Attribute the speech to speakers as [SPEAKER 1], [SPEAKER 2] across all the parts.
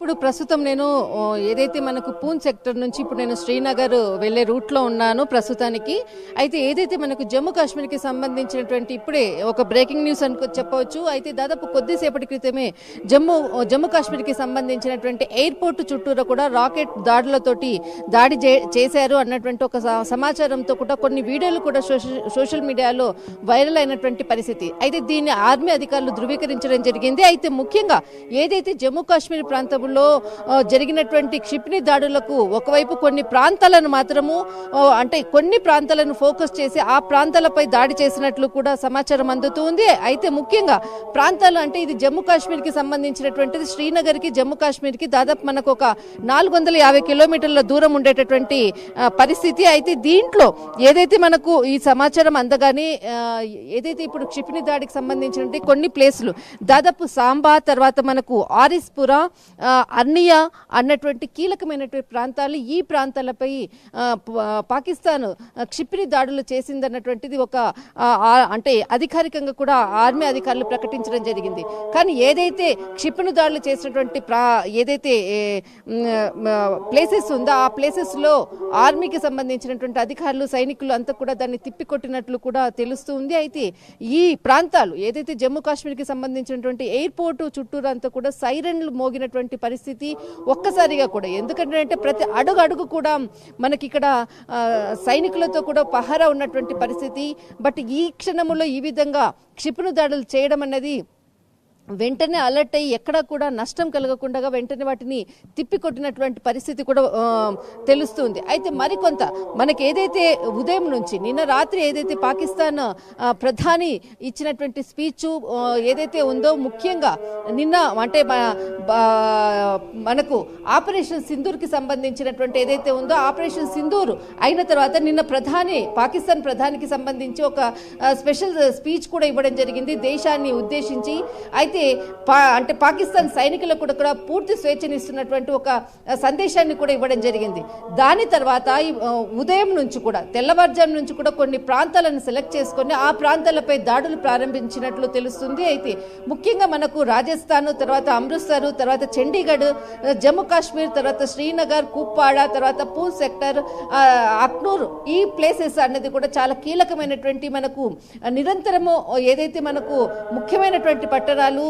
[SPEAKER 1] ఇప్పుడు ప్రస్తుతం నేను ఏదైతే మనకు పూంచ్ సెక్టర్ నుంచి ఇప్పుడు నేను శ్రీనగర్ వెళ్లే రూట్లో ఉన్నాను ప్రస్తుతానికి. అయితే ఏదైతే మనకు జమ్మూ కాశ్మీర్కి సంబంధించినటువంటి ఇప్పుడే ఒక బ్రేకింగ్ న్యూస్ అని చెప్పవచ్చు. అయితే దాదాపు కొద్దిసేపటి క్రితమే జమ్మూ కాశ్మీర్కి సంబంధించినటువంటి ఎయిర్పోర్ట్ చుట్టూరా కూడా రాకెట్ దాడులతోటి దాడి చేశారు అన్నటువంటి ఒక సమాచారంతో కూడా కొన్ని వీడియోలు కూడా సోషల్ మీడియాలో వైరల్ అయినటువంటి పరిస్థితి. అయితే దీన్ని ఆర్మీ అధికారులు ధృవీకరించడం జరిగింది. అయితే ముఖ్యంగా ఏదైతే జమ్మూ కాశ్మీర్ ప్రాంతంలో జరిగినటువంటి క్షిపణి దాడులకు ఒకవైపు కొన్ని ప్రాంతాలను మాత్రము అంటే కొన్ని ప్రాంతాలను ఫోకస్ చేసి ఆ ప్రాంతాలపై దాడి చేసినట్లు కూడా సమాచారం అందుతుంది. అయితే ముఖ్యంగా ప్రాంతాలు అంటే ఇది జమ్మూ కాశ్మీర్కి సంబంధించినటువంటిది. శ్రీనగర్కి జమ్మూ కాశ్మీర్కి దాదాపు మనకు ఒక 450 కిలోమీటర్ల దూరం ఉండేటటువంటి పరిస్థితి. అయితే దీంట్లో ఏదైతే మనకు ఈ సమాచారం అందగానే ఏదైతే ఇప్పుడు క్షిపణి దాడికి సంబంధించినటువంటి కొన్ని ప్లేసులు దాదాపు సాంబా, తర్వాత మనకు ఆరిస్పురా, అర్నియా అన్నటువంటి కీలకమైనటువంటి ప్రాంతాలు, ఈ ప్రాంతాలపై పాకిస్తాన్ క్షిపణి దాడులు చేసిందన్నటువంటిది ఒక అంటే అధికారికంగా కూడా ఆర్మీ అధికారులు ప్రకటించడం జరిగింది. కానీ ఏదైతే క్షిపణి దాడులు చేసినటువంటి ఏదైతే ప్లేసెస్ ఉందో ఆ ప్లేసెస్లో ఆర్మీకి సంబంధించినటువంటి అధికారులు, సైనికులు అంతా కూడా దాన్ని తిప్పికొట్టినట్లు కూడా తెలుస్తుంది. అయితే ఈ ప్రాంతాలు ఏదైతే జమ్మూ కాశ్మీర్కి సంబంధించినటువంటి ఎయిర్పోర్టు చుట్టూరు అంతా కూడా సైరన్లు మోగినటువంటి పరిస్థితి ఒక్కసారిగా కూడా. ఎందుకంటే ప్రతి అడుగు కూడా మనకి ఇక్కడ సైనికులతో కూడా పహారా ఉన్నటువంటి పరిస్థితి. బట్ ఈ క్షణంలో ఈ విధంగా క్షిపణి దాడులు చేయడం అన్నది వెంటనే అలర్ట్ అయ్యి ఎక్కడా కూడా నష్టం కలగకుండా వెంటనే వాటిని తిప్పికొట్టినటువంటి పరిస్థితి కూడా తెలుస్తుంది. అయితే మరికొంత మనకి ఏదైతే ఉదయం నుంచి నిన్న రాత్రి ఏదైతే పాకిస్తాన్ ప్రధాని ఇచ్చినటువంటి స్పీచ్ ఏదైతే ఉందో, ముఖ్యంగా నిన్న అంటే మనకు ఆపరేషన్ సింధూర్కి సంబంధించినటువంటి ఏదైతే ఉందో ఆపరేషన్ సింధూర్ అయిన తర్వాత నిన్న పాకిస్తాన్ ప్రధానికి సంబంధించి ఒక స్పెషల్ స్పీచ్ కూడా ఇవ్వడం జరిగింది దేశాన్ని ఉద్దేశించి. అయితే అంటే పాకిస్తాన్ సైనికులకు కూడా పూర్తి స్వేచ్ఛనిస్తున్నటువంటి ఒక సందేశాన్ని కూడా ఇవ్వడం జరిగింది. దాని తర్వాత ఉదయం నుంచి కూడా తెల్లవారుజాము నుంచి కూడా కొన్ని ప్రాంతాలను సెలెక్ట్ చేసుకొని ఆ ప్రాంతాలపై దాడులు ప్రారంభించినట్లు తెలుస్తుంది. అయితే ముఖ్యంగా మనకు రాజస్థాన్, తర్వాత అమృత్సర్, తర్వాత చండీగఢ్, జమ్మూ కాశ్మీర్, తర్వాత శ్రీనగర్, కుప్వాడ, తర్వాత పూంచ్ సెక్టర్, అక్నూర్, ఈ ప్లేసెస్ అన్నది కూడా చాలా కీలకమైనటువంటి మనకు నిరంతరము ఏదైతే మనకు ముఖ్యమైనటువంటి పట్టణాలు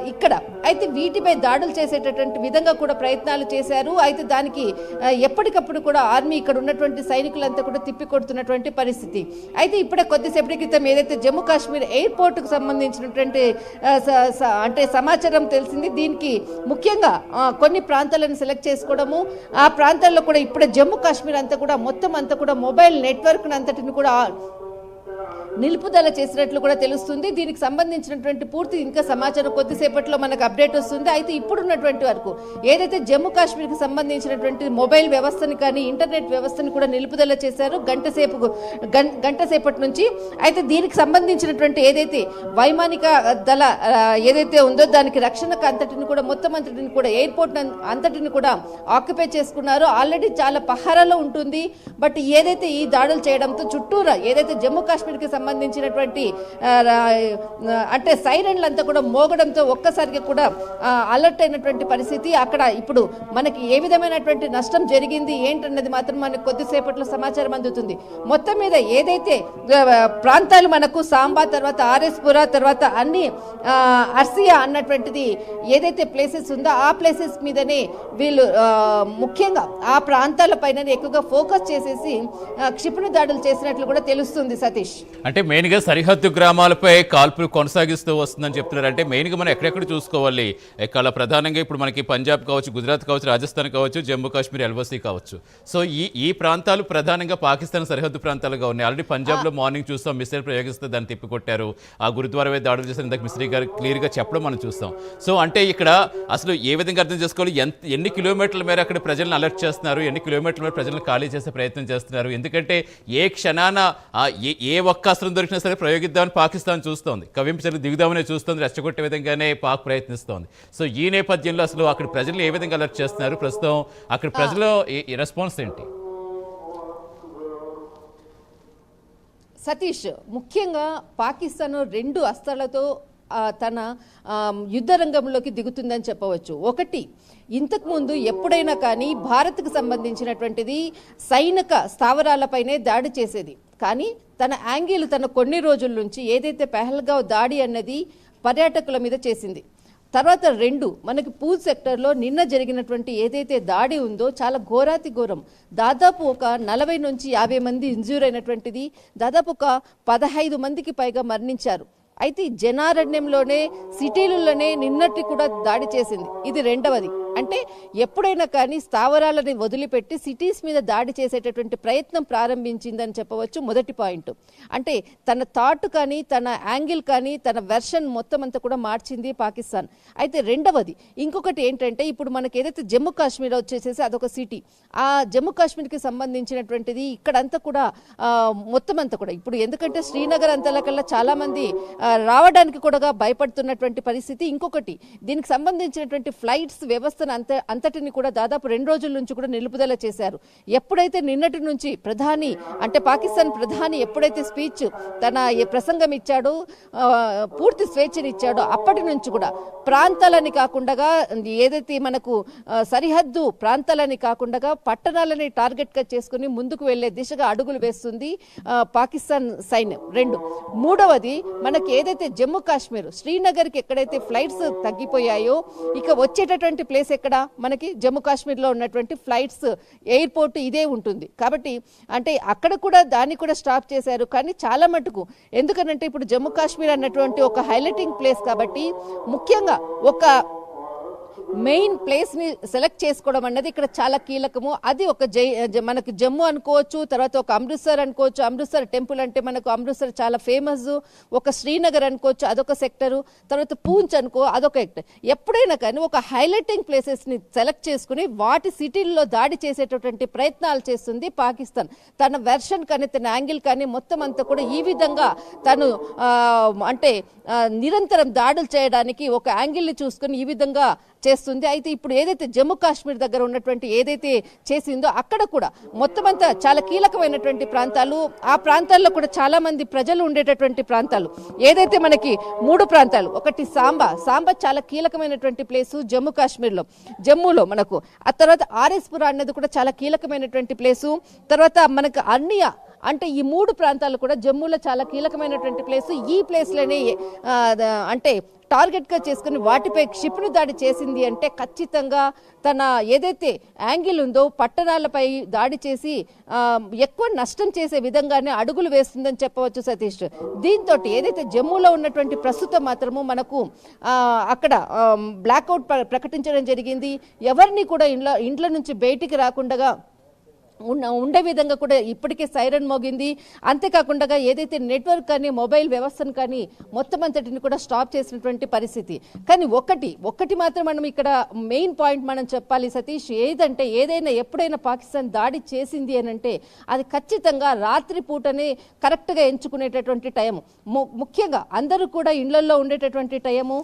[SPEAKER 1] ఇక్కడ. అయితే వీటిపై దాడులు చేసేటటువంటి విధంగా కూడా ప్రయత్నాలు చేశారు. అయితే దానికి ఎప్పటికప్పుడు కూడా ఆర్మీ ఇక్కడ ఉన్నటువంటి సైనికులంతా కూడా తిప్పికొడుతున్నటువంటి పరిస్థితి. అయితే ఇప్పుడే కొద్దిసేపటి క్రితం ఏదైతే జమ్మూ కాశ్మీర్ ఎయిర్పోర్ట్కు సంబంధించినటువంటి అంటే సమాచారం తెలిసింది. దీనికి ముఖ్యంగా కొన్ని ప్రాంతాలను సెలెక్ట్ చేసుకోవడము, ఆ ప్రాంతాల్లో కూడా ఇప్పుడే జమ్మూ కాశ్మీర్ అంతా కూడా మొత్తం అంతా కూడా మొబైల్ నెట్వర్క్ అంతటిని కూడా నిలుపుదల చేసినట్లు కూడా తెలుస్తుంది. దీనికి సంబంధించినటువంటి పూర్తి ఇంకా సమాచారం కొద్దిసేపట్లో మనకు అప్డేట్ వస్తుంది. అయితే ఇప్పుడున్నటువంటి వరకు ఏదైతే జమ్మూ కాశ్మీర్కి సంబంధించినటువంటి మొబైల్ వ్యవస్థని కానీ ఇంటర్నెట్ వ్యవస్థని కూడా నిలుపుదల చేశారు గంట సేపటి నుంచి. అయితే దీనికి సంబంధించినటువంటి ఏదైతే వైమానిక దళ ఏదైతే ఉందో దానికి రక్షణకు అంతటిని కూడా మొత్తం అంతటిని కూడా ఎయిర్పోర్ట్ అంతటిని కూడా ఆక్యుపై చేసుకున్నారు. ఆల్రెడీ చాలా పహారాలో ఉంటుంది. బట్ ఏదైతే ఈ దాడులు చేయడంతో చుట్టూరా ఏదైతే జమ్మూ కాశ్మీర్కి సంబంధించినటువంటి అంటే సైరన్లు అంతా కూడా మోగడంతో ఒక్కసారిగా కూడా అలర్ట్ అయినటువంటి పరిస్థితి. అక్కడ ఇప్పుడు మనకి ఏ విధమైనటువంటి నష్టం జరిగింది ఏంటన్నది మాత్రం మనకు కొద్దిసేపట్లో సమాచారం అందుతుంది. మొత్తం మీద ఏదైతే ప్రాంతాలు మనకు సాంబా, తర్వాత ఆర్ఎస్పురా, తర్వాత అన్ని అర్సియా అన్నటువంటిది ఏదైతే ప్లేసెస్ ఉందో ఆ ప్లేసెస్ మీదనే వీళ్ళు ముఖ్యంగా ఆ ప్రాంతాల పైన ఎక్కువగా ఫోకస్ చేసేసి క్షిపణి దాడులు చేసినట్లు కూడా తెలుస్తుంది. సతీష్,
[SPEAKER 2] అంటే మెయిన్గా సరిహద్దు గ్రామాలపై కాల్పులు కొనసాగిస్తూ వస్తుందని చెప్తున్నారు. అంటే మెయిన్గా మనం ఎక్కడెక్కడ చూసుకోవాలి, ఇక్కడ ప్రధానంగా ఇప్పుడు మనకి పంజాబ్ కావచ్చు, గుజరాత్ కావచ్చు, రాజస్థాన్ కావచ్చు, జమ్మూ కాశ్మీర్ ఎల్ఓసి కావచ్చు. సో ఈ ప్రాంతాలు ప్రధానంగా పాకిస్తాన్ సరిహద్దు ప్రాంతాలుగా ఉన్నాయి. ఆల్రెడీ పంజాబ్లో మార్నింగ్ చూస్తాం మిసైల్ ప్రయోగిస్తే దాన్ని తిప్పికొట్టారు. ఆ గురుద్వారా దాడులు చేసిన ఇందాక మిస్త్రీ గారు క్లియర్గా చెప్పడం మనం చూస్తాం. సో అంటే ఇక్కడ అసలు ఏ విధంగా అర్థం చేసుకోవాలి, ఎన్ని కిలోమీటర్ల మేర అక్కడ ప్రజలను అలర్ట్ చేస్తున్నారు, ఎన్ని కిలోమీటర్ల మేర ప్రజలను ఖాళీ చేసే ప్రయత్నం చేస్తున్నారు. ఎందుకంటే ఏ క్షణాన ఏ ఒక్క అస్త్రం దొరికినా సరే ప్రయోగిద్దామని పాకిస్తాన్ చూస్తోంది, కవింపుచర్లు దిగుదామని చూస్తోంది, రెచ్చగొట్టే విధంగానే పాక్ ప్రయత్నిస్తోంది. సో ఈ నేపథ్యంలో అసలు అక్కడ ప్రజలు ఏ విధంగా అలర్ట్ చేస్తున్నారు, ప్రస్తుతం అక్కడ ప్రజల రెస్పాన్స్ ఏంటి?
[SPEAKER 1] సతీష్, ముఖ్యంగా పాకిస్తాన్ 2 అస్త్రాలతో తన యుద్ధ రంగంలోకి దిగుతుందని చెప్పవచ్చు. ఒకటి, ఇంతకుముందు ఎప్పుడైనా కానీ భారత్కు సంబంధించినటువంటిది సైనిక స్థావరాలపైనే దాడి చేసేది. కానీ తన యాంగిల్ తన కొన్ని రోజుల నుంచి ఏదైతే పెహల్గావ్ దాడి అన్నది పర్యాటకుల మీద చేసింది. తర్వాత 2, మనకి పూల్ సెక్టర్లో నిన్న జరిగినటువంటి ఏదైతే దాడి ఉందో చాలా ఘోరాతి ఘోరం. దాదాపు ఒక 40 నుంచి 50 మంది ఇంజ్యూర్ అయినటువంటిది, దాదాపు ఒక 15 మందికి పైగా మరణించారు. అయితే జనారణ్యంలోనే సిటీలలోనే నిన్నటి కూడా దాడి చేసింది. ఇది 2వది. అంటే ఎప్పుడైనా కానీ స్థావరాలని వదిలిపెట్టి సిటీస్ మీద దాడి చేసేటటువంటి ప్రయత్నం ప్రారంభించిందని చెప్పవచ్చు. మొదటి పాయింట్ అంటే తన థాట్ కానీ తన యాంగిల్ కానీ తన వెర్షన్ మొత్తం అంతా కూడా మార్చింది పాకిస్తాన్. అయితే 2వది ఇంకొకటి ఏంటంటే ఇప్పుడు మనకి ఏదైతే జమ్మూ కాశ్మీర్ వచ్చేసేసి అదొక సిటీ, ఆ జమ్మూ కాశ్మీర్కి సంబంధించినటువంటిది ఇక్కడంతా కూడా మొత్తం అంతా కూడా ఇప్పుడు ఎందుకంటే శ్రీనగర్ అంతలకల్లా చాలా మంది రావడానికి కూడా భయపడుతున్నటువంటి పరిస్థితి. ఇంకొకటి దీనికి సంబంధించినటువంటి ఫ్లైట్స్ వ్యవస్థను అంతటిని కూడా దాదాపు 2 రోజుల నుంచి కూడా నిలుపుదల చేశారు. ఎప్పుడైతే నిన్నటి నుంచి ప్రధాని అంటే పాకిస్తాన్ ప్రధాని ఎప్పుడైతే స్పీచ్ తన ప్రసంగం ఇచ్చాడో పూర్తి స్వేచ్ఛనిచ్చాడో అప్పటి నుంచి కూడా ప్రాంతాలని కాకుండా ఏదైతే మనకు సరిహద్దు ప్రాంతాలని కాకుండా పట్టణాలని టార్గెట్గా చేసుకుని ముందుకు వెళ్లే దిశగా అడుగులు వేస్తుంది పాకిస్తాన్ సైన్యం. 2, 3వది మనకి ఏదైతే జమ్మూ కాశ్మీర్ శ్రీనగర్కి ఎక్కడైతే ఫ్లైట్స్ తగ్గిపోయాయో ఇక వచ్చేటటువంటి ప్లేస్ ఎక్కడ మనకి జమ్మూ కాశ్మీర్లో ఉన్నటువంటి ఫ్లైట్స్ ఎయిర్పోర్ట్ ఇదే ఉంటుంది. కాబట్టి అంటే అక్కడ కూడా దాన్ని కూడా స్టాప్ చేశారు. కానీ చాలా మటుకు ఎందుకనంటే ఇప్పుడు జమ్మూ కాశ్మీర్ అన్నటువంటి ఒక హైలైటింగ్ ప్లేస్ కాబట్టి ముఖ్యంగా ఒక మెయిన్ ప్లేస్ని సెలెక్ట్ చేసుకోవడం అన్నది ఇక్కడ చాలా కీలకము. అది ఒక మనకు జమ్మూ అనుకోవచ్చు, తర్వాత ఒక అమృత్సర్ అనుకోవచ్చు. అమృత్సర్ టెంపుల్ అంటే మనకు అమృత్సర్ చాలా ఫేమస్. ఒక శ్రీనగర్ అనుకోవచ్చు, అదొక సెక్టరు. తర్వాత పూంచ్ అనుకో, అదొక సెక్టర్. ఎప్పుడైనా కానీ ఒక హైలైటింగ్ ప్లేసెస్ని సెలెక్ట్ చేసుకుని వాటి సిటీల్లో దాడి చేసేటటువంటి ప్రయత్నాలు చేస్తుంది పాకిస్తాన్. తన వెర్షన్ కానీ తన యాంగిల్ కానీ మొత్తం అంతా కూడా ఈ విధంగా తను అంటే నిరంతరం దాడులు చేయడానికి ఒక యాంగిల్ని చూసుకుని ఈ విధంగా చేస్తుంది. అయితే ఇప్పుడు ఏదైతే జమ్మూ కాశ్మీర్ దగ్గర ఉన్నటువంటి ఏదైతే చేసిందో అక్కడ కూడా మొత్తం అంతా చాలా కీలకమైనటువంటి ప్రాంతాలు, ఆ ప్రాంతాల్లో కూడా చాలా మంది ప్రజలు ఉండేటటువంటి ప్రాంతాలు. ఏదైతే మనకి 3 ప్రాంతాలు, ఒకటి సాంబా చాలా కీలకమైనటువంటి ప్లేసు జమ్మూ కాశ్మీర్లో, జమ్మూలో మనకు. ఆ తర్వాత ఆర్ఎస్పుర అనేది కూడా చాలా కీలకమైనటువంటి ప్లేసు. తర్వాత మనకు అర్నియా అంటే ఈ 3 ప్రాంతాలు కూడా జమ్మూలో చాలా కీలకమైనటువంటి ప్లేసు. ఈ ప్లేస్లోనే అంటే టార్గెట్గా చేసుకుని వాటిపై క్షిపణి దాడి చేసింది అంటే ఖచ్చితంగా తన ఏదైతే యాంగిల్ ఉందో పట్టణాలపై దాడి చేసి ఎక్కువ నష్టం చేసే విధంగానే అడుగులు వేస్తుందని చెప్పవచ్చు సతీష్. దీంతో ఏదైతే జమ్మూలో ఉన్నటువంటి ప్రస్తుతం మాత్రము మనకు అక్కడ బ్లాక్అవుట్ ప్రకటించడం జరిగింది. ఎవరిని కూడా ఇంట్లో నుంచి బయటికి రాకుండా ఉండే విధంగా కూడా ఇప్పటికే సైరన్ మోగింది. అంతేకాకుండా ఏదైతే నెట్వర్క్ కానీ మొబైల్ వ్యవస్థను కానీ మొత్తం అంతటిని కూడా స్టాప్ చేసినటువంటి పరిస్థితి. కానీ ఒకటి మాత్రం మనం ఇక్కడ మెయిన్ పాయింట్ మనం చెప్పాలి సతీష్, ఏదంటే ఏదైనా ఎప్పుడైనా పాకిస్తాన్ దాడి చేసింది అని అంటే అది ఖచ్చితంగా రాత్రి పూటనే కరెక్ట్గా ఎంచుకునేటటువంటి టైము. ముఖ్యంగా అందరూ కూడా ఇళ్లలో ఉండేటటువంటి టైము.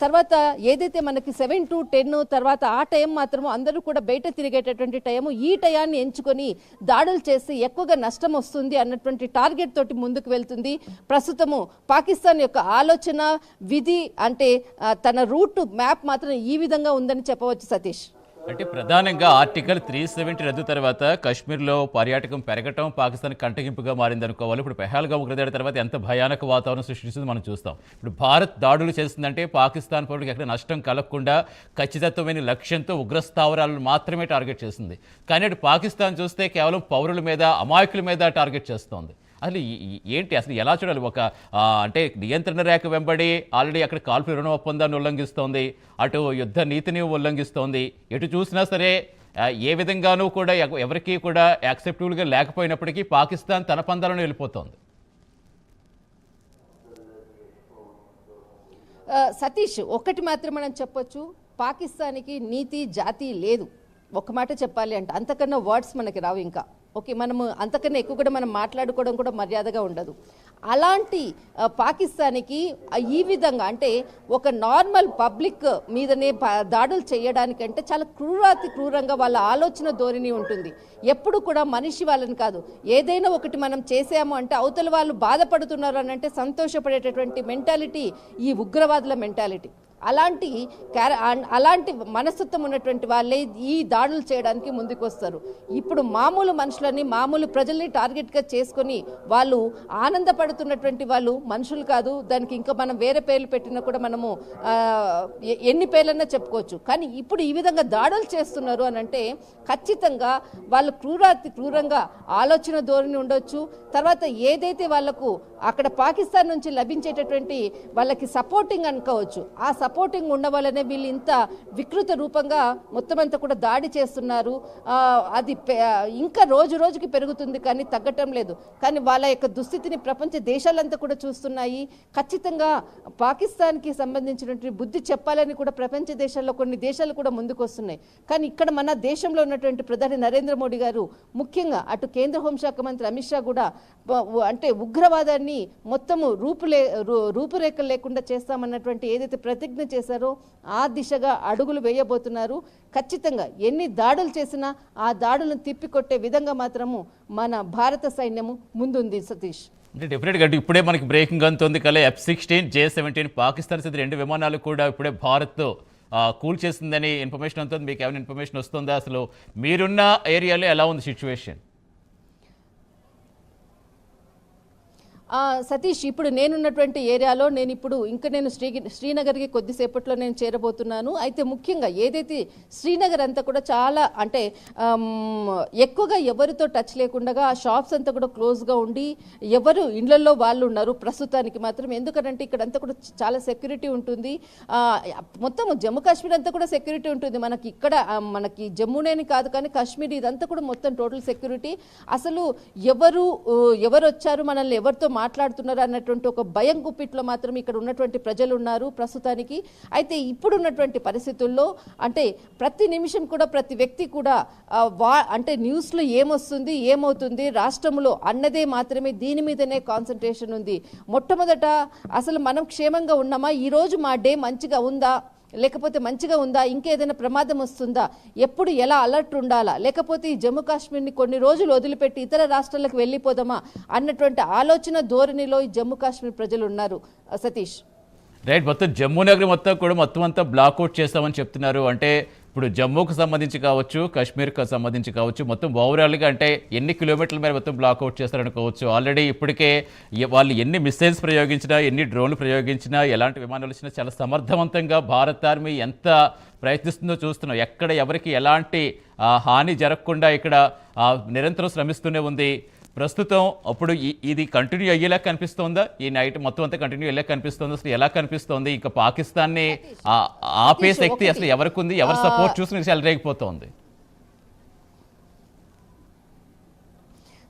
[SPEAKER 1] తర్వాత ఏదైతే మనకి 7 to 10 తర్వాత ఆ టైం మాత్రము అందరూ కూడా బయట తిరిగేటటువంటి టైము. ఈ టయాన్ని ఎంచుకొని దాడులు చేసి ఎక్కువగా నష్టం వస్తుంది అన్నటువంటి టార్గెట్ తోటి ముందుకు వెళ్తుంది. ప్రస్తుతము పాకిస్తాన్ యొక్క ఆలోచన విధి అంటే తన రూట్ మ్యాప్ మాత్రం ఈ విధంగా ఉందని చెప్పవచ్చు సతీష్.
[SPEAKER 2] అంటే ప్రధానంగా ఆర్టికల్ 370 రద్దు తర్వాత కాశ్మీర్లో పర్యాటకం పెరగటం పాకిస్తాన్ కంటగింపుగా మారిందనుకోవాలి. ఇప్పుడు పెహల్గాం ఉగ్రదాడి తర్వాత ఎంత భయానక వాతావరణం సృష్టిస్తుందో మనం చూస్తాం. ఇప్పుడు భారత్ దాడులు చేస్తుందంటే పాకిస్తాన్ పౌరులకు ఎక్కడ నష్టం కలగకుండా ఖచ్చితత్వమైన లక్ష్యంతో ఉగ్రస్థావరాలను మాత్రమే టార్గెట్ చేస్తుంది. కానీ అటు పాకిస్తాన్ చూస్తే కేవలం పౌరుల మీద అమాయకుల మీద టార్గెట్ చేస్తోంది. అసలు ఏంటి, అసలు ఎలా చూడాలి? ఒక అంటే నియంత్రణ రేఖ వెంబడి ఆల్రెడీ అక్కడ కాల్పుల రుణ ఒప్పందాన్ని ఉల్లంఘిస్తోంది, అటు యుద్ధ నీతిని ఉల్లంఘిస్తోంది. ఎటు చూసినా సరే ఏ విధంగానూ కూడా ఎవరికీ కూడా యాక్సెప్టబుల్గా లేకపోయినప్పటికీ పాకిస్తాన్ తన పందాలను వెళ్ళిపోతోంది.
[SPEAKER 1] సతీష్, ఒకటి మాత్రం మనం చెప్పొచ్చు, పాకిస్తాన్కి నీతి జాతి లేదు. ఒక మాట చెప్పాలి అంటే అంతకన్నా వర్డ్స్ మనకి రావు. ఇంకా ఓకే, మనము అంతకన్నా ఎక్కువ కూడా మనం మాట్లాడుకోవడం కూడా మర్యాదగా ఉండదు. అలాంటి పాకిస్తాన్కి ఈ విధంగా అంటే ఒక నార్మల్ పబ్లిక్ మీదనే దాడులు చేయడానికంటే చాలా క్రూరాతి క్రూరంగా వాళ్ళ ఆలోచన ధోరణి ఉంటుంది. ఎప్పుడు కూడా మనిషి వాళ్ళని కాదు, ఏదైనా ఒకటి మనం చేసాము అంటే అవతల వాళ్ళు బాధపడుతున్నారు అని అంటే సంతోషపడేటటువంటి మెంటాలిటీ ఈ ఉగ్రవాదుల మెంటాలిటీ. అలాంటి మనస్తత్వం ఉన్నటువంటి వాళ్ళే ఈ దాడులు చేయడానికి ముందుకు వస్తారు. ఇప్పుడు మామూలు మనుషులని మామూలు ప్రజల్ని టార్గెట్గా చేసుకొని వాళ్ళు ఆనందపడుతున్నటువంటి వాళ్ళు మనుషులు కాదు. దానికి ఇంకా మనం వేరే పేర్లు పెట్టినా కూడా మనము ఎన్ని పేర్లన్నా చెప్పుకోవచ్చు. కానీ ఇప్పుడు ఈ విధంగా దాడులు చేస్తున్నారు అని అంటే ఖచ్చితంగా వాళ్ళు క్రూరంగా ఆలోచన ధోరణి ఉండొచ్చు. తర్వాత ఏదైతే వాళ్లకు అక్కడ పాకిస్తాన్ నుంచి లభించేటటువంటి వాళ్ళకి సపోర్టింగ్ అనుకోవచ్చు, ఆ సపోర్టింగ్ ఉన్న వల్లనే వీళ్ళు ఇంత వికృత రూపంగా మొత్తం అంతా కూడా దాడి చేస్తున్నారు. అది ఇంకా రోజు రోజుకి పెరుగుతుంది కానీ తగ్గటం లేదు. కానీ వాళ్ళ యొక్క దుస్థితిని ప్రపంచ దేశాలంతా కూడా చూస్తున్నాయి. ఖచ్చితంగా పాకిస్తాన్కి సంబంధించినటువంటి బుద్ధి చెప్పాలని కూడా ప్రపంచ దేశాల్లో కొన్ని దేశాలు కూడా ముందుకు వస్తున్నాయి. కానీ ఇక్కడ మన దేశంలో ఉన్నటువంటి ప్రధాని నరేంద్ర మోడీ గారు ముఖ్యంగా అటు కేంద్ర హోంశాఖ మంత్రి అమిత్ షా కూడా అంటే ఉగ్రవాదాన్ని మొత్తము రూపురేఖలు లేకుండా చేస్తామన్నటువంటి ఏదైతే ప్రతిజ్ఞ చేశారో ఆ దిశగా అడుగులు వేయబోతున్నారు. ఖచ్చితంగా ఎన్ని దాడులు చేసినా ఆ దాడులను తిప్పికొట్టే విధంగా మాత్రము మన భారత సైన్యము ముందుంది. సతీష్,
[SPEAKER 2] అంటే డెఫినెట్గా ఇప్పుడే మనకి బ్రేకింగ్ అందుతుంది కదా, F-16 J-17 పాకిస్తాన్ స్థితి 2 విమానాలు కూడా ఇప్పుడే భారత్ కూల్ చేసిందని ఇన్ఫర్మేషన్ ఉంటుంది. మీకు ఏమైనా ఇన్ఫర్మేషన్ వస్తుందా? అసలు మీరున్న ఏరియాలో ఎలా ఉంది సిచ్యువేషన్?
[SPEAKER 1] సతీష్, ఇప్పుడు నేనున్నటువంటి ఏరియాలో నేను శ్రీనగర్కి కొద్దిసేపట్లో నేను చేరబోతున్నాను. అయితే ముఖ్యంగా ఏదైతే శ్రీనగర్ అంతా కూడా చాలా అంటే ఎక్కువగా ఎవరితో టచ్ లేకుండా ఆ షాప్స్ అంతా కూడా క్లోజ్గా ఉండి ఎవరు ఇళ్లలో వాళ్ళు ఉన్నారు ప్రస్తుతానికి మాత్రం. ఎందుకంటే ఇక్కడ అంతా కూడా చాలా సెక్యూరిటీ ఉంటుంది. మొత్తం జమ్మూ కాశ్మీర్ అంతా కూడా సెక్యూరిటీ ఉంటుంది. మనకి జమ్మూనేని కాదు కానీ కాశ్మీర్ ఇదంతా కూడా మొత్తం టోటల్ సెక్యూరిటీ. అసలు ఎవరు వచ్చారు, మనల్ని ఎవరితో మాట్లాడుతున్నారు అన్నటువంటి ఒక భయం గుప్పిట్లో మాత్రం ఇక్కడ ఉన్నటువంటి ప్రజలు ఉన్నారు ప్రస్తుతానికి. అయితే ఇప్పుడున్నటువంటి పరిస్థితుల్లో అంటే ప్రతి నిమిషం కూడా ప్రతి వ్యక్తి కూడా అంటే న్యూస్లో ఏమొస్తుంది ఏమవుతుంది రాష్ట్రంలో అన్నదే మాత్రమే దీని మీదనే కాన్సన్ట్రేషన్ ఉంది. మొట్టమొదట అసలు మనం క్షేమంగా ఉన్నామా, ఈరోజు మా డే మంచిగా ఉందా, లేకపోతే మంచిగా ఉందా, ఇంకేదైనా ప్రమాదం వస్తుందా, ఎప్పుడు ఎలా అలర్ట్ ఉండాలా, లేకపోతే ఈ జమ్మూ కాశ్మీర్ని కొన్ని రోజులు వదిలిపెట్టి ఇతర రాష్ట్రాలకు వెళ్ళిపోదామా అన్నటువంటి ఆలోచన ధోరణిలో ఈ జమ్మూ కాశ్మీర్ ప్రజలు ఉన్నారు. సతీష్,
[SPEAKER 2] రైట్, మొత్తం జమ్మూ నగరం మొత్తం అంతా బ్లాక్అవుట్ చేస్తామని చెప్తున్నారు. అంటే ఇప్పుడు జమ్మూకు సంబంధించి కావచ్చు, కాశ్మీర్కి సంబంధించి కావచ్చు, మొత్తం ఓవరాల్గా అంటే ఎన్ని కిలోమీటర్ల మేర మొత్తం బ్లాక్అవుట్ చేస్తారనుకోవచ్చు. ఆల్రెడీ ఇప్పటికే వాళ్ళు ఎన్ని మిసైల్స్ ప్రయోగించినా, ఎన్ని డ్రోన్లు ప్రయోగించినా, ఎలాంటి విమానాలు వచ్చినా చాలా సమర్థవంతంగా భారత ఆర్మీ ఎంత ప్రయత్నిస్తుందో చూస్తున్నాం. ఎక్కడ ఎవరికి ఎలాంటి హాని జరగకుండా ఇక్కడ నిరంతరం శ్రమిస్తూనే ఉంది. ప్రస్తుతం అప్పుడు ఇది కంటిన్యూ అయ్యేలా కనిపిస్తోందా? ఈ నైట్ మొత్తం అంతా కంటిన్యూ అయ్యేలా కనిపిస్తుంది. అసలు ఎలా కనిపిస్తోంది? ఇంకా పాకిస్తాన్ని ఆపే శక్తి అసలు ఎవరికి ఉంది? ఎవరు సపోర్ట్ చూసి చెలరేగిపోతోంది?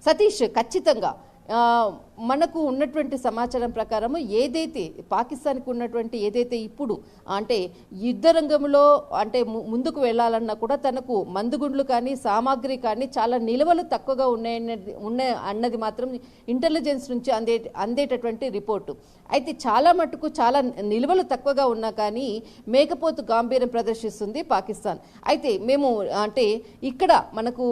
[SPEAKER 1] సతీష్, ఖచ్చితంగా మనకు ఉన్నటువంటి సమాచారం ప్రకారము ఏదైతే పాకిస్తాన్కి ఉన్నటువంటి ఏదైతే ఇప్పుడు అంటే యుద్ధ రంగంలో అంటే ముందుకు వెళ్ళాలన్నా కూడా తనకు మందుగుండ్లు కానీ సామాగ్రి కానీ చాలా నిల్వలు తక్కువగా ఉన్నాయి అన్నది మాత్రం ఇంటెలిజెన్స్ నుంచి అందేటటువంటి రిపోర్టు. అయితే చాలా మటుకు చాలా నిల్వలు తక్కువగా ఉన్నా కానీ మేకపోతు గాంభీర్యం ప్రదర్శిస్తుంది పాకిస్తాన్. అయితే మేము అంటే ఇక్కడ మనకు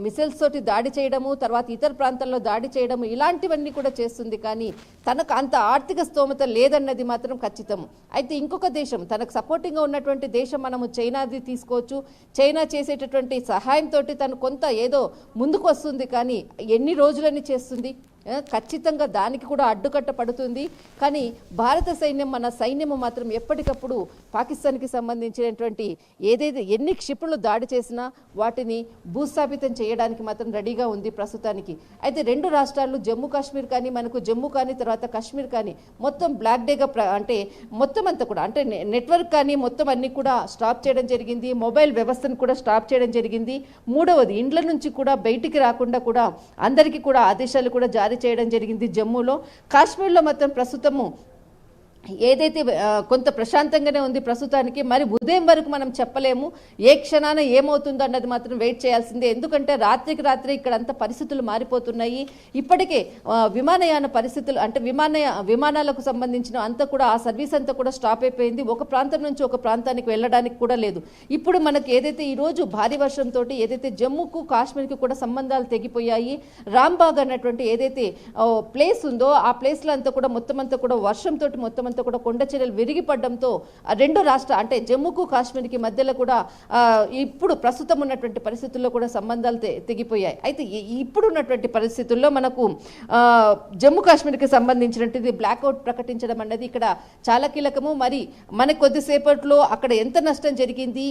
[SPEAKER 1] మిసైల్స్ తోటి దాడి చేయడము, తర్వాత ఇతర ప్రాంతాల్లో దాడి చేయడం ఇలాంటివన్నీ కూడా చేస్తుంది. కానీ తనకు అంత ఆర్థిక స్తోమత లేదన్నది మాత్రం ఖచ్చితం. అయితే ఇంకొక దేశం తనకు సపోర్టింగ్గా ఉన్నటువంటి దేశం మనము చైనాది తీసుకోవచ్చు. చైనా చేసేటటువంటి సహాయంతో తను కొంత ఏదో ముందుకు వస్తుంది. కానీ ఎన్ని రోజులని చేస్తుంది? ఖచ్చితంగా దానికి కూడా అడ్డుకట్ట పడుతుంది. కానీ భారత సైన్యం మన సైన్యము మాత్రం ఎప్పటికప్పుడు పాకిస్తాన్కి సంబంధించినటువంటి ఏదైతే ఎన్ని క్షిపణులు దాడి చేసినా వాటిని భూస్థాపితం చేయడానికి మాత్రం రెడీగా ఉంది ప్రస్తుతానికి. అయితే రెండు రాష్ట్రాలు జమ్మూ కాశ్మీర్ కానీ మనకు జమ్మూ కానీ తర్వాత కాశ్మీర్ కానీ మొత్తం బ్లాక్ డేగా అంటే మొత్తం అంతా కూడా అంటే నెట్వర్క్ కానీ మొత్తం అన్ని కూడా స్టాప్ చేయడం జరిగింది. మొబైల్ వ్యవస్థను కూడా స్టాప్ చేయడం జరిగింది. మూడవది ఇండ్ల నుంచి కూడా బయటికి రాకుండా కూడా అందరికీ కూడా ఆదేశాలు కూడా జారీ చేయడం జరిగింది జమ్మూలో. కాశ్మీర్లో మాత్రం ప్రస్తుతము ఏదైతే కొంత ప్రశాంతంగానే ఉంది ప్రస్తుతానికి. మరి ఉదయం వరకు మనం చెప్పలేము, ఏ క్షణాన ఏమవుతుందో అన్నది మాత్రం వెయిట్ చేయాల్సిందే. ఎందుకంటే రాత్రికి రాత్రి ఇక్కడ అంత పరిస్థితులు మారిపోతున్నాయి. ఇప్పటికే విమానయాన పరిస్థితులు అంటే విమానాలకు సంబంధించిన అంతా కూడా ఆ సర్వీస్ అంతా కూడా స్టాప్ అయిపోయింది. ఒక ప్రాంతం నుంచి ఒక ప్రాంతానికి వెళ్ళడానికి కూడా లేదు. ఇప్పుడు మనకి ఏదైతే ఈరోజు భారీ వర్షంతో ఏదైతే జమ్మూకు కాశ్మీర్కి కూడా సంబంధాలు తెగిపోయాయి. రాంబాగ్ అన్నటువంటి ఏదైతే ప్లేస్ ఉందో ఆ ప్లేస్లో అంతా కూడా మొత్తం అంతా కూడా వర్షంతో మొత్తం అంతా కూడా కొండ చర్యలు విరిగిపడడంతో రెండు రాష్ట్ర అంటే జమ్మూకు కాశ్మీర్కి మధ్యలో కూడా ఇప్పుడు ప్రస్తుతం ఉన్నటువంటి పరిస్థితుల్లో కూడా సంబంధాలు తెగిపోయాయి. అయితే ఇప్పుడు ఉన్నటువంటి పరిస్థితుల్లో మనకు జమ్మూ కాశ్మీర్కి సంబంధించినటువంటి బ్లాక్అవుట్ ప్రకటించడం అనేది ఇక్కడ చాలా కీలకము. మరి మనకు కొద్దిసేపట్లో అక్కడ ఎంత నష్టం జరిగింది,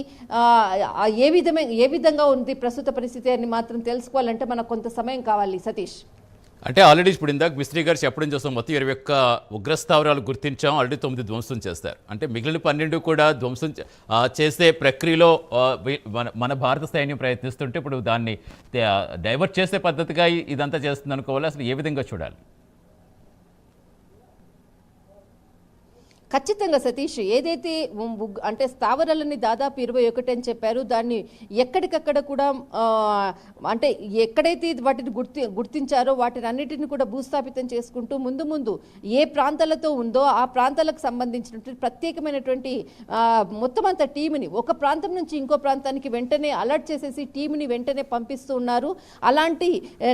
[SPEAKER 1] ఏ విధంగా ఉంది ప్రస్తుత పరిస్థితి అని మాత్రం తెలుసుకోవాలంటే మనకు కొంత సమయం కావాలి సతీష్.
[SPEAKER 2] అంటే ఆల్రెడీ ఇప్పుడు ఇందాక మిస్త్రీ గారు చెప్పడం చూస్తాం, మొత్తం 21 ఉగ్రస్థావరాలు గుర్తించాం, ఆల్రెడీ 9 ధ్వంసం చేస్తారు. అంటే మిగిలిన 12 కూడా ధ్వంసం చేసే ప్రక్రియలో మన భారత సైన్యం ప్రయత్నిస్తుంటే ఇప్పుడు దాన్ని డైవర్ట్ చేసే పద్ధతిగా ఇదంతా చేస్తుంది అనుకోవాలి. అసలు ఏ విధంగా చూడాలి?
[SPEAKER 1] ఖచ్చితంగా సతీష్, ఏదైతే అంటే స్థావరాలని దాదాపు 21 అని చెప్పారు, దాన్ని ఎక్కడికక్కడ కూడా అంటే ఎక్కడైతే వాటిని గుర్తించారో వాటిని అన్నిటిని కూడా భూస్థాపితం చేసుకుంటూ ముందు ఏ ప్రాంతాలతో ఉందో ఆ ప్రాంతాలకు సంబంధించినటువంటి ప్రత్యేకమైనటువంటి మొత్తం అంత టీంని ఒక ప్రాంతం నుంచి ఇంకో ప్రాంతానికి వెంటనే అలర్ట్ చేసేసి టీంని వెంటనే పంపిస్తూ ఉన్నారు. అలాంటి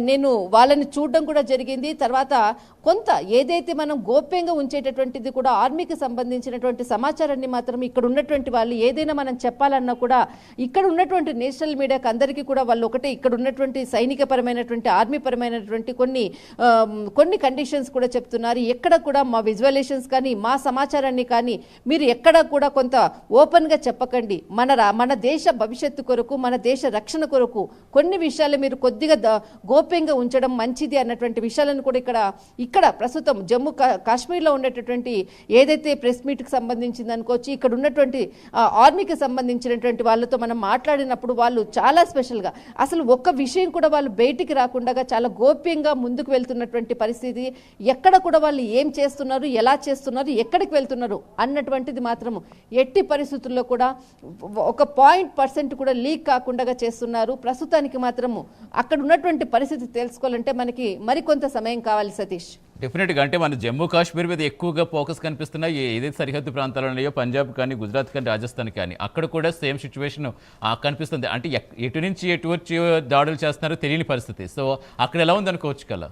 [SPEAKER 1] నేను వాళ్ళని చూడడం కూడా జరిగింది. తర్వాత కొంత ఏదైతే మనం గోప్యంగా ఉంచేటటువంటిది కూడా ఆర్మీకి సంబంధించినటువంటి సమాచారాన్ని మాత్రం ఇక్కడ ఉన్నటువంటి వాళ్ళు ఏదైనా మనం చెప్పాలన్నా కూడా ఇక్కడ ఉన్నటువంటి నేషనల్ మీడియాకి అందరికీ కూడా వాళ్ళు ఒకటే ఇక్కడ ఉన్నటువంటి సైనిక పరమైనటువంటి ఆర్మీ పరమైనటువంటి కొన్ని కండిషన్స్ కూడా చెప్తున్నారు. ఎక్కడ కూడా మా విజువలేషన్స్ కానీ మా సమాచారాన్ని కానీ మీరు ఎక్కడ కూడా కొంత ఓపెన్గా చెప్పకండి. మన దేశ భవిష్యత్తు కొరకు మన దేశ రక్షణ కొరకు కొన్ని విషయాలు మీరు కొద్దిగా గోప్యంగా ఉంచడం మంచిది అన్నటువంటి విషయాలను కూడా ఇక్కడ ప్రస్తుతం జమ్మూ కాశ్మీర్లో ఉండేటటువంటి ఏదైతే ప్రెస్ మీట్కి సంబంధించింది అనుకోవచ్చు, ఇక్కడ ఉన్నటువంటి ఆర్మీకి సంబంధించినటువంటి వాళ్ళతో మనం మాట్లాడినప్పుడు వాళ్ళు చాలా స్పెషల్గా అసలు ఒక్క విషయం కూడా వాళ్ళు బయటికి రాకుండా చాలా గోప్యంగా ముందుకు వెళ్తున్నటువంటి పరిస్థితి. ఎక్కడ కూడా వాళ్ళు ఏం చేస్తున్నారు, ఎలా చేస్తున్నారు, ఎక్కడికి వెళ్తున్నారు అన్నటువంటిది మాత్రము ఎట్టి పరిస్థితుల్లో కూడా ఒక 0% కూడా లీక్ కాకుండా చేస్తున్నారు. ప్రస్తుతానికి మాత్రము అక్కడ ఉన్నటువంటి పరిస్థితి తెలుసుకోవాలంటే మనకి మరికొంత సమయం కావాలి సతీష్.
[SPEAKER 2] డెఫినెట్గా అంటే మన జమ్మూ కాశ్మీర్ మీద ఎక్కువగా ఫోకస్ కనిపిస్తున్నాయి. ఏదైతే సరిహద్దు ప్రాంతాలు ఉన్నాయో పంజాబ్ కానీ గుజరాత్ కానీ రాజస్థాన్ కానీ అక్కడ కూడా సేమ్ సిచ్యువేషన్ కనిపిస్తుంది. అంటే ఎటు నుంచి ఎటు వచ్చి దాడులు చేస్తున్నారో తెలియని పరిస్థితి. సో అక్కడ ఎలా ఉందనుకోవచ్చు కదా?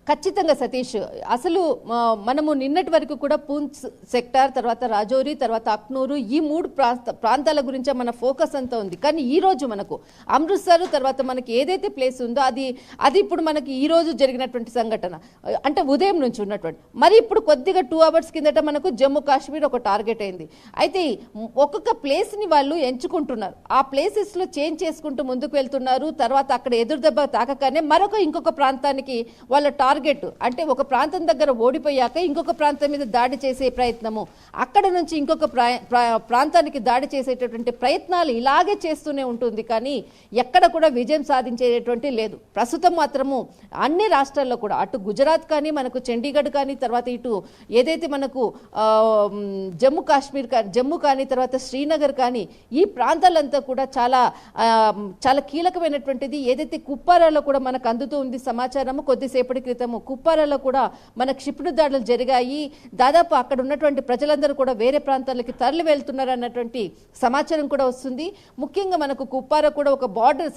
[SPEAKER 1] ఖచ్చితంగా సతీష్, అసలు మనము నిన్నటి వరకు కూడా పూంచ్ సెక్టార్, తర్వాత రాజౌరి, తర్వాత అక్నూరు, ఈ 3 ప్రాంతాల గురించే మన ఫోకస్ అంతా ఉంది. కానీ ఈ రోజు మనకు అమృత్సర్ తర్వాత మనకి ఏదైతే ప్లేస్ ఉందో అది ఇప్పుడు మనకి ఈ రోజు జరిగినటువంటి సంఘటన అంటే ఉదయం నుంచి ఉన్నటువంటి, మరి ఇప్పుడు కొద్దిగా 2 అవర్స్ కిందట మనకు జమ్మూ కాశ్మీర్ ఒక టార్గెట్ అయింది. అయితే ఒక్కొక్క ప్లేస్ని వాళ్ళు ఎంచుకుంటున్నారు, ఆ ప్లేసెస్లో చేంజ్ చేసుకుంటూ ముందుకు వెళ్తున్నారు. తర్వాత అక్కడ ఎదురు దెబ్బ తాకగానే ఇంకొక ప్రాంతానికి వాళ్ళ టార్గెట్ అంటే ఒక ప్రాంతం దగ్గర ఓడిపోయాక ఇంకొక ప్రాంతం మీద దాడి చేసే ప్రయత్నము, అక్కడ నుంచి ఇంకొక ప్రాంతానికి దాడి చేసేటటువంటి ప్రయత్నాలు ఇలాగే చేస్తూనే ఉంటుంది. కానీ ఎక్కడ కూడా విజయం సాధించేటటువంటి లేదు. ప్రస్తుతం మాత్రము అన్ని రాష్ట్రాల్లో కూడా అటు గుజరాత్ కానీ మనకు చండీగఢ్ కానీ తర్వాత ఇటు ఏదైతే మనకు జమ్మూ కానీ తర్వాత శ్రీనగర్ కానీ ఈ ప్రాంతాలంతా కూడా చాలా కీలకమైనటువంటిది. ఏదైతే కుప్పారాలో కూడా మనకు అందుతూ ఉంది సమాచారము, కొద్దిసేపటి క్రితం కుప్పారాలో కూడా మన క్షిపణి దాడులు జరిగాయి. దాదాపు అక్కడ ఉన్నటువంటి ప్రజలందరూ కూడా వేరే ప్రాంతాలకి తరలి వెళ్తున్నారు అన్నటువంటి సమాచారం కూడా వస్తుంది. ముఖ్యంగా మనకు కుప్పారా కూడా ఒక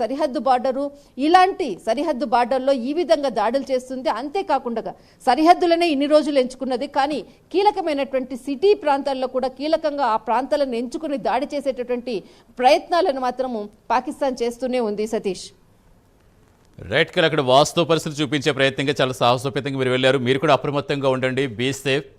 [SPEAKER 1] సరిహద్దు బార్డరు. ఇలాంటి సరిహద్దు బార్డర్లో ఈ విధంగా దాడులు చేస్తుంది. అంతేకాకుండా సరిహద్దులనే ఇన్ని రోజులు ఎంచుకున్నది, కానీ కీలకమైనటువంటి సిటీ ప్రాంతాల్లో కూడా కీలకంగా ఆ ప్రాంతాలను ఎంచుకుని దాడి చేసేటటువంటి ప్రయత్నాలను మాత్రము పాకిస్తాన్ చేస్తూనే ఉంది సతీష్.
[SPEAKER 2] రైట్ కదా, అక్కడ వాస్తవ పరిస్థితి చూపించే ప్రయత్నంగా చాలా సాహసోపేతంగా మీరు వెళ్ళారు. మీరు కూడా అప్రమత్తంగా ఉండండి. Be safe.